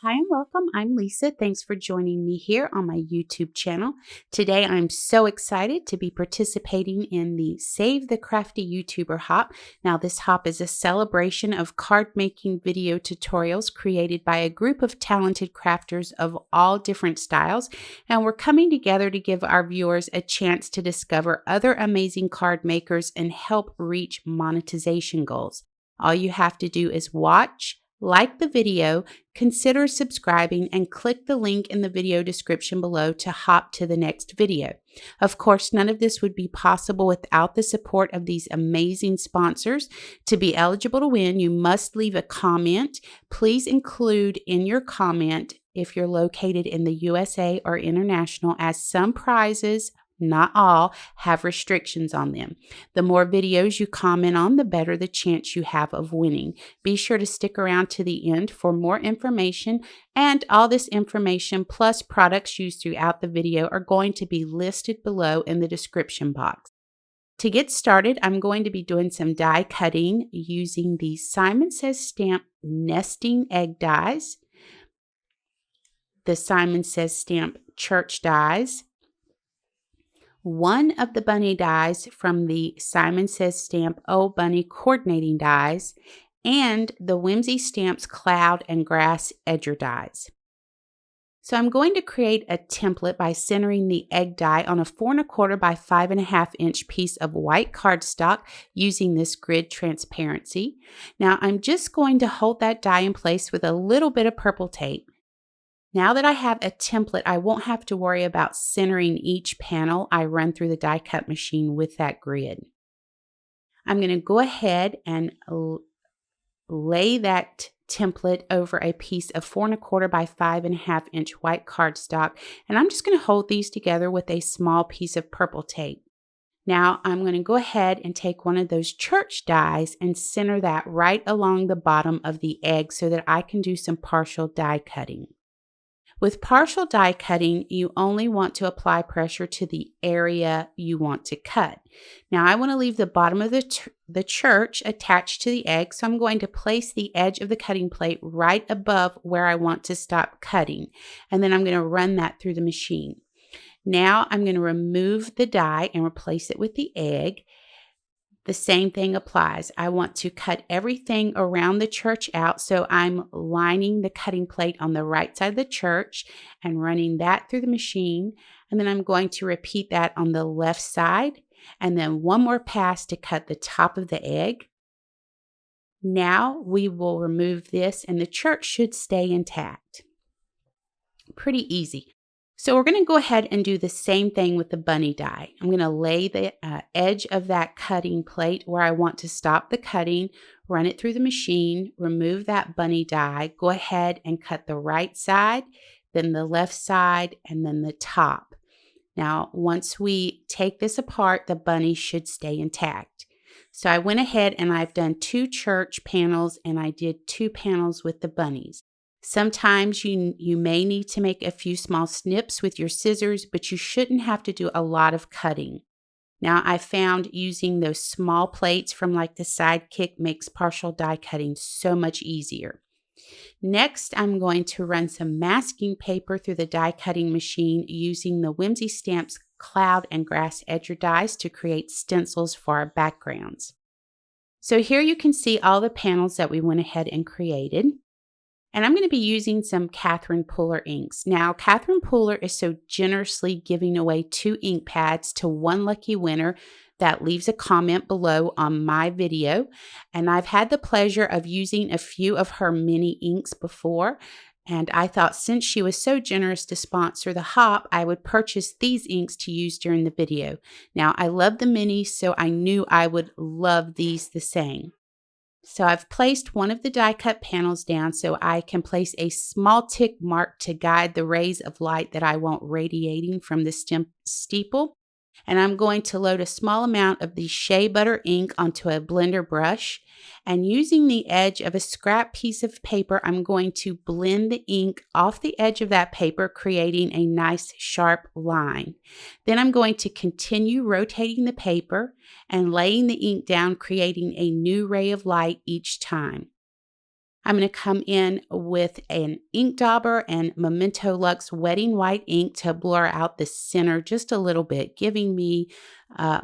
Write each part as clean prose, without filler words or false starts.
Hi and welcome. I'm Lisa. Thanks for joining me here on my YouTube channel. Today I'm so excited to be participating in the Save the Crafty YouTuber Hop. Now this hop is a celebration of card making video tutorials created by a group of talented crafters of all different styles, and we're coming together to give our viewers a chance to discover other amazing card makers and help reach monetization goals. All you have to do is watch, like the video, consider subscribing, and click the link in the video description below to hop to the next video. Of course, none of this would be possible without the support of these amazing sponsors. To be eligible to win, you must leave a comment. Please include in your comment if you're located in the USA or international, as some prizes, not all, have restrictions on them. The more videos you comment on, the better the chance you have of winning. Be sure to stick around to the end for more information, and all this information plus products used throughout the video are going to be listed below in the description box. To get started, I'm going to be doing some die cutting using the Simon Says Stamp nesting egg dies, the Simon Says Stamp church dies, one of the bunny dies from the Simon Says Stamp Oh Bunny coordinating dies, and the Whimsy Stamps cloud and grass edger dies. So I'm going to create a template by centering the egg die on a 4 1/4 by 5 1/2 inch piece of white cardstock using this grid transparency. Now I'm just going to hold that die in place with a little bit of purple tape. Now that I have a template, I won't have to worry about centering each panel I run through the die cut machine with that grid. I'm going to go ahead and lay that template over a piece of 4 1/4 by 5 1/2 inch white cardstock, and I'm just going to hold these together with a small piece of purple tape. Now I'm going to go ahead and take one of those church dies and center that right along the bottom of the egg so that I can do some partial die cutting. With partial die cutting, you only want to apply pressure to the area you want to cut. Now I want to leave the bottom of the church attached to the egg, so I'm going to place the edge of the cutting plate right above where I want to stop cutting, and then I'm going to run that through the machine. Now I'm going to remove the die and replace it with the egg. The same thing applies. I want to cut everything around the church out, so I'm lining the cutting plate on the right side of the church and running that through the machine. And then I'm going to repeat that on the left side, and then one more pass to cut the top of the egg. Now we will remove this, and the church should stay intact. Pretty easy. So we're going to go ahead and do the same thing with the bunny die. I'm going to lay the edge of that cutting plate where I want to stop the cutting, run it through the machine, remove that bunny die, go ahead and cut the right side, then the left side, and then the top. Now, once we take this apart, the bunny should stay intact. So I went ahead and I've done 2 church panels, and I did 2 panels with the bunnies. Sometimes you may need to make a few small snips with your scissors, but you shouldn't have to do a lot of cutting. Now I found using those small plates from like the Sidekick makes partial die cutting so much easier. Next, I'm going to run some masking paper through the die cutting machine using the Whimsy Stamps cloud and grass edger dies to create stencils for our backgrounds. So here you can see all the panels that we went ahead and created. And I'm going to be using some Catherine Pooler inks. Now, Catherine Pooler is so generously giving away 2 ink pads to one lucky winner that leaves a comment below on my video. And I've had the pleasure of using a few of her mini inks before. And I thought since she was so generous to sponsor the hop, I would purchase these inks to use during the video. Now, I love the minis, so I knew I would love these the same. So I've placed one of the die cut panels down so I can place a small tick mark to guide the rays of light that I want radiating from the steeple. And I'm going to load a small amount of the shea butter ink onto a blender brush, and using the edge of a scrap piece of paper, I'm going to blend the ink off the edge of that paper, creating a nice sharp line. Then I'm going to continue rotating the paper and laying the ink down, creating a new ray of light each time. I'm going to come in with an ink dauber and Memento Luxe Wedding White ink to blur out the center just a little bit, giving me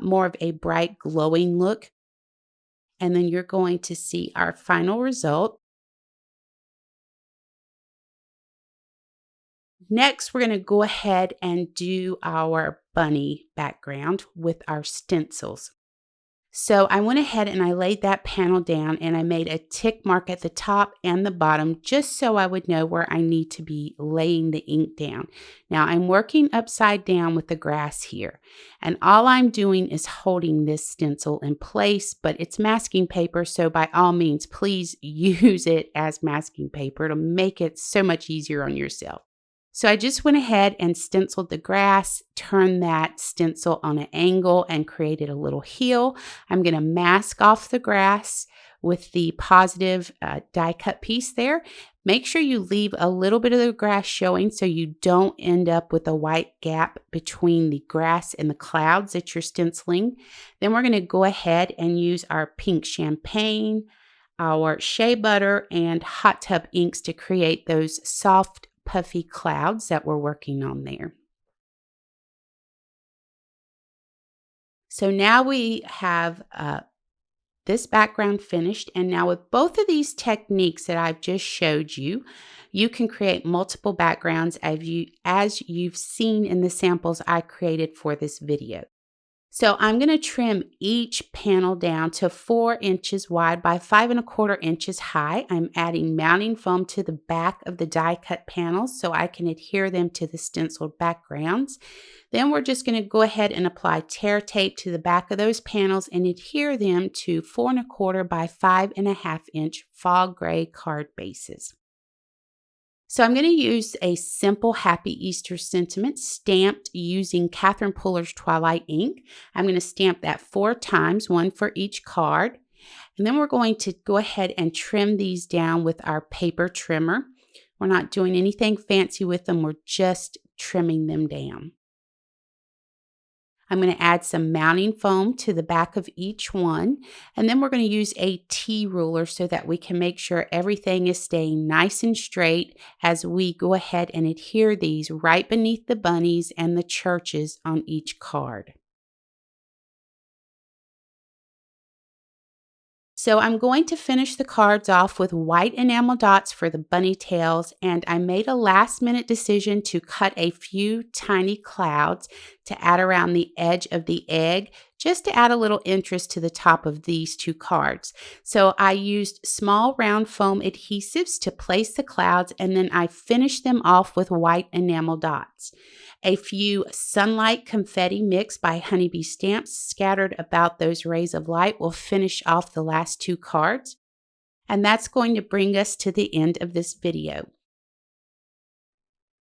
more of a bright glowing look. And then you're going to see our final result. Next, we're going to go ahead and do our bunny background with our stencils. So I went ahead and I laid that panel down and I made a tick mark at the top and the bottom just so I would know where I need to be laying the ink down. Now I'm working upside down with the grass here, and all I'm doing is holding this stencil in place, but it's masking paper, so by all means please use it as masking paper. It'll make it so much easier on yourself. So I just went ahead and stenciled the grass, turned that stencil on an angle and created a little heel. I'm going to mask off the grass with the positive die cut piece there. Make sure you leave a little bit of the grass showing so you don't end up with a white gap between the grass and the clouds that you're stenciling. Then we're going to go ahead and use our pink champagne, our shea butter, and hot tub inks to create those soft puffy clouds that we're working on there. So now we have this background finished, and now with both of these techniques that I've just showed you, you can create multiple backgrounds as you've seen in the samples I created for this video. So I'm going to trim each panel down to 4 inches wide by 5 1/4 inches high. I'm adding mounting foam to the back of the die cut panels so I can adhere them to the stenciled backgrounds. Then we're just going to go ahead and apply tear tape to the back of those panels and adhere them to 4 1/4 by 5 1/2 inch fog gray card bases. So I'm going to use a simple Happy Easter sentiment stamped using Catherine Puller's Twilight ink. I'm going to stamp that 4 times, 1 for each card. And then we're going to go ahead and trim these down with our paper trimmer. We're not doing anything fancy with them. We're just trimming them down. I'm going to add some mounting foam to the back of each one, and then we're going to use a T-ruler so that we can make sure everything is staying nice and straight as we go ahead and adhere these right beneath the bunnies and the churches on each card. So I'm going to finish the cards off with white enamel dots for the bunny tails, and I made a last minute decision to cut a few tiny clouds to add around the edge of the egg, just to add a little interest to the top of these 2 cards. So I used small round foam adhesives to place the clouds, and then I finished them off with white enamel dots. A few sunlight confetti mixed by Honeybee Stamps scattered about those rays of light will finish off the last 2 cards. And that's going to bring us to the end of this video.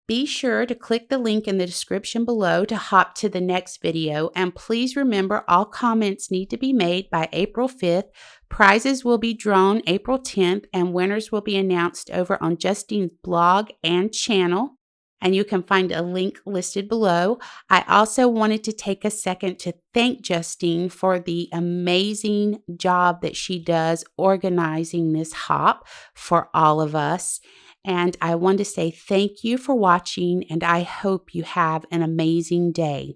Be sure to click the link in the description below to hop to the next video, and please remember all comments need to be made by April 5th. Prizes will be drawn April 10th, and winners will be announced over on Justine's blog and channel, and you can find a link listed below. I also wanted to take a second to thank Justine for the amazing job that she does organizing this hop for all of us. And I want to say thank you for watching, and I hope you have an amazing day.